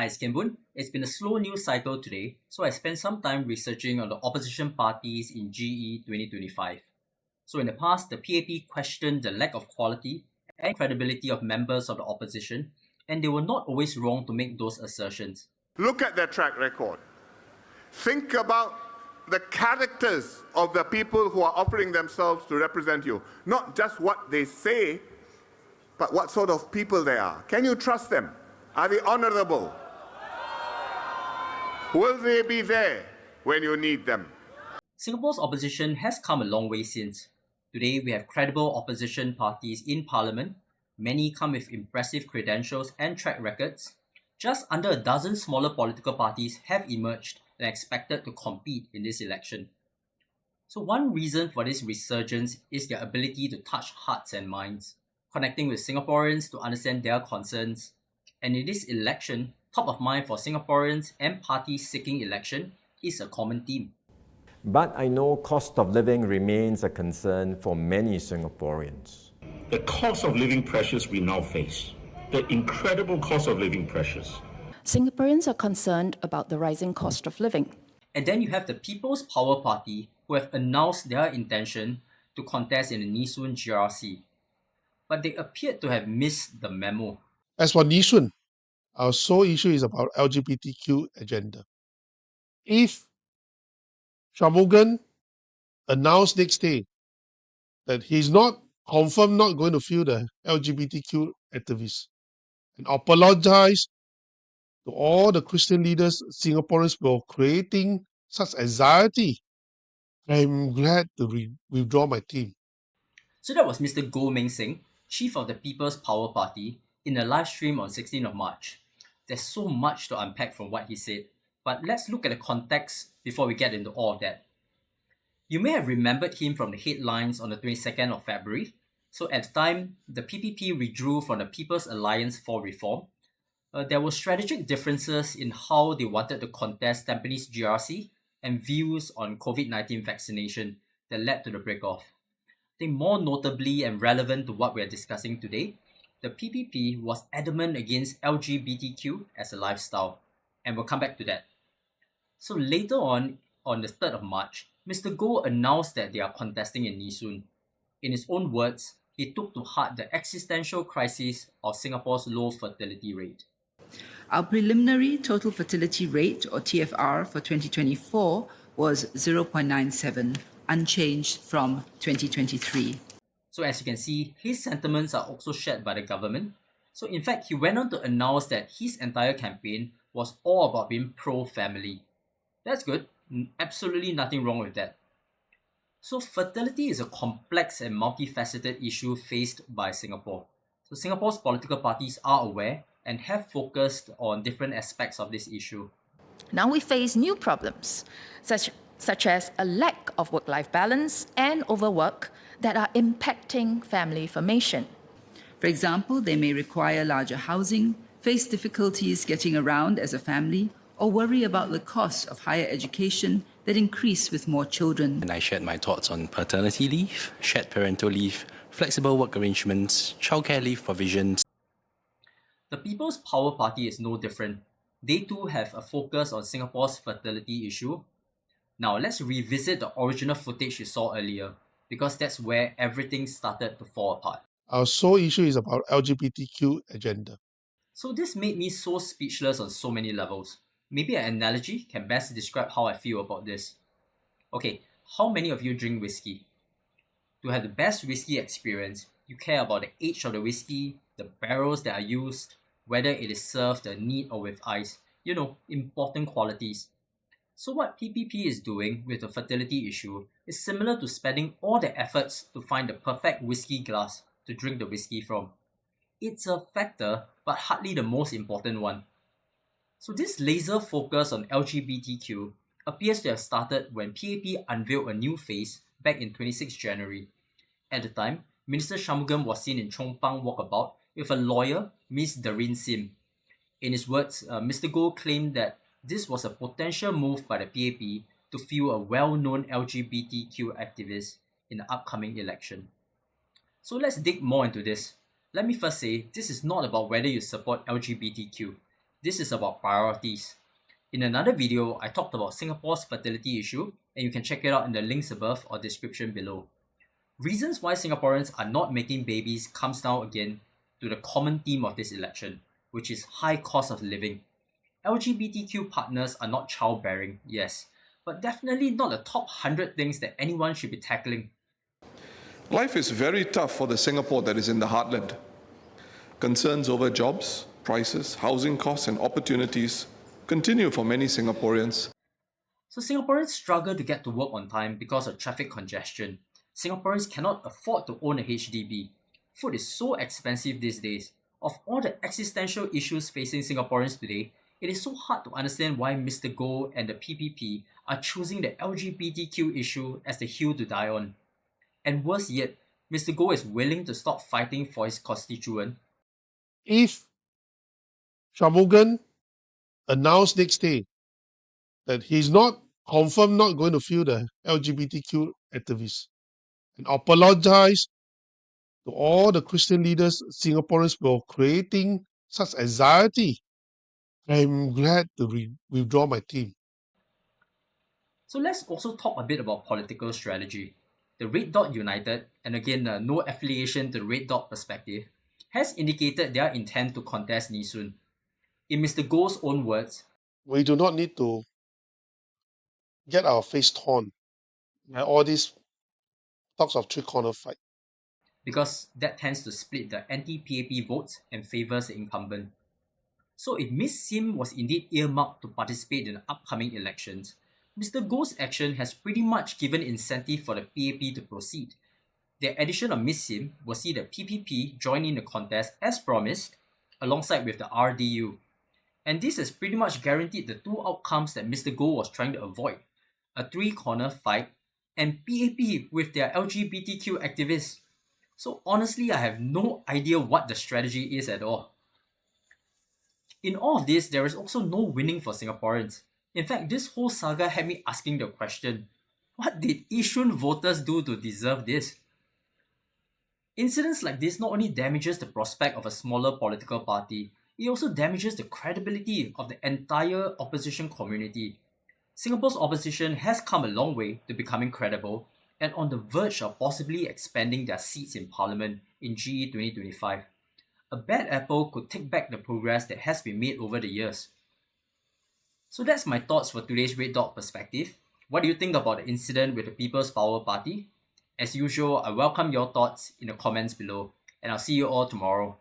Hi, it's Kimbun. It's been a slow news cycle today, so I spent some time researching on the opposition parties in GE 2025. So in the past, the PAP questioned the lack of quality and credibility of members of the opposition, and they were not always wrong to make those assertions. Look at their track record. Think about the characters of the people who are offering themselves to represent you. Not just what they say, but what sort of people they are. Can you trust them? Are they honorable? Will they be there when you need them? Singapore's opposition has come a long way since. Today, we have credible opposition parties in parliament. Many come with impressive credentials and track records. Just under a dozen smaller political parties have emerged and are expected to compete in this election. So one reason for this resurgence is their ability to touch hearts and minds, connecting with Singaporeans to understand their concerns. And in this election, top of mind for Singaporeans and parties seeking election is a common theme. But I know cost of living remains a concern for many Singaporeans. The cost of living pressures we now face, the incredible cost of living pressures. Singaporeans are concerned about the rising cost of living. And then you have the People's Power Party, who have announced their intention to contest in the Nee Soon GRC. But they appeared to have missed the memo. As for Nee Soon, our sole issue is about LGBTQ agenda. If Shanmugam announced next day that he's not confirmed not going to field the LGBTQ activists and apologize to all the Christian leaders, Singaporeans, for creating such anxiety, I'm glad to withdraw my team. So that was Mr. Goh Meng Seng, Chief of the People's Power Party, in a live stream on 16th of March. There's so much to unpack from what he said, but let's look at the context before we get into all of that. You may have remembered him from the headlines on the 22nd of February. So at the time, the PPP withdrew from the People's Alliance for Reform. There were strategic differences in how they wanted to contest Tampines GRC and views on COVID-19 vaccination that led to the break-off. I think more notably and relevant to what we are discussing today, the PPP was adamant against LGBTQ as a lifestyle, and we'll come back to that. So later on the 3rd of March, Mr. Goh announced that they are contesting in Nee Soon. In his own words, he took to heart the existential crisis of Singapore's low fertility rate. Our preliminary total fertility rate, or TFR, for 2024 was 0.97, unchanged from 2023. So as you can see, his sentiments are also shared by the government. So in fact, he went on to announce that his entire campaign was all about being pro-family. That's good. Absolutely nothing wrong with that. So fertility is a complex and multifaceted issue faced by Singapore. So Singapore's political parties are aware and have focused on different aspects of this issue. Now we face new problems, such as a lack of work-life balance and overwork that are impacting family formation. For example, they may require larger housing, face difficulties getting around as a family, or worry about the cost of higher education that increase with more children. And I shared my thoughts on paternity leave, shared parental leave, flexible work arrangements, childcare leave provisions. The People's Power Party is no different. They too have a focus on Singapore's fertility issue. Now let's revisit the original footage you saw earlier, because that's where everything started to fall apart. Our sole issue is about LGBTQ agenda. So this made me so speechless on so many levels. Maybe an analogy can best describe how I feel about this. Okay, how many of you drink whiskey? To have the best whiskey experience, you care about the age of the whiskey, the barrels that are used, whether it is served neat or with ice, important qualities. So what PPP is doing with the fertility issue is similar to spending all their efforts to find the perfect whiskey glass to drink the whiskey from. It's a factor, but hardly the most important one. So this laser focus on LGBTQ appears to have started when PAP unveiled a new face back in 26 January. At the time, Minister Shanmugam was seen in Chong Pang walkabout with a lawyer, Ms Deryne Sim. In his words, Mr. Goh claimed that this was a potential move by the PAP to field a well-known LGBTQ activist in the upcoming election. So let's dig more into this. Let me first say, this is not about whether you support LGBTQ. This is about priorities. In another video, I talked about Singapore's fertility issue, and you can check it out in the links above or description below. Reasons why Singaporeans are not making babies comes down again to the common theme of this election, which is high cost of living. LGBTQ partners are not childbearing, yes, but definitely not the top 100 things that anyone should be tackling. Life is very tough for the Singapore that is in the heartland. Concerns over jobs, prices, housing costs, and opportunities continue for many Singaporeans. So Singaporeans struggle to get to work on time because of traffic congestion. Singaporeans cannot afford to own a HDB. Food is so expensive these days. Of all the existential issues facing Singaporeans today, it is so hard to understand why Mr. Goh and the PPP are choosing the LGBTQ issue as the hill to die on. And worse yet, Mr. Goh is willing to stop fighting for his constituent. If Shanmugam announced next day that he's not confirmed not going to field the LGBTQ activists and apologize to all the Christian leaders Singaporeans were creating such anxiety, I'm glad to withdraw my team. So let's also talk a bit about political strategy. The Red Dot United, and again no affiliation to the Red Dot perspective, has indicated their intent to contest Nee Soon. In Mr. Goh's own words, We do not need to get our face torn by all these talks of three-corner fight. because that tends to split the anti-PAP votes and favours the incumbent. So if Ms Sim was indeed earmarked to participate in the upcoming elections, Mr. Goh's action has pretty much given incentive for the PAP to proceed. The addition of Ms Sim will see the PPP join in the contest as promised, alongside with the RDU. And this has pretty much guaranteed the two outcomes that Mr. Goh was trying to avoid: a three-corner fight and PAP with their LGBTQ activists. So honestly, I have no idea what the strategy is at all. In all of this, there is also no winning for Singaporeans. In fact, this whole saga had me asking the question, what did Yishun voters do to deserve this? Incidents like this not only damages the prospect of a smaller political party, it also damages the credibility of the entire opposition community. Singapore's opposition has come a long way to becoming credible and on the verge of possibly expanding their seats in parliament in GE 2025. A bad apple could take back the progress that has been made over the years. So that's my thoughts for today's Red Dot Perspective. What do you think about the incident with the People's Power Party? As usual, I welcome your thoughts in the comments below, and I'll see you all tomorrow.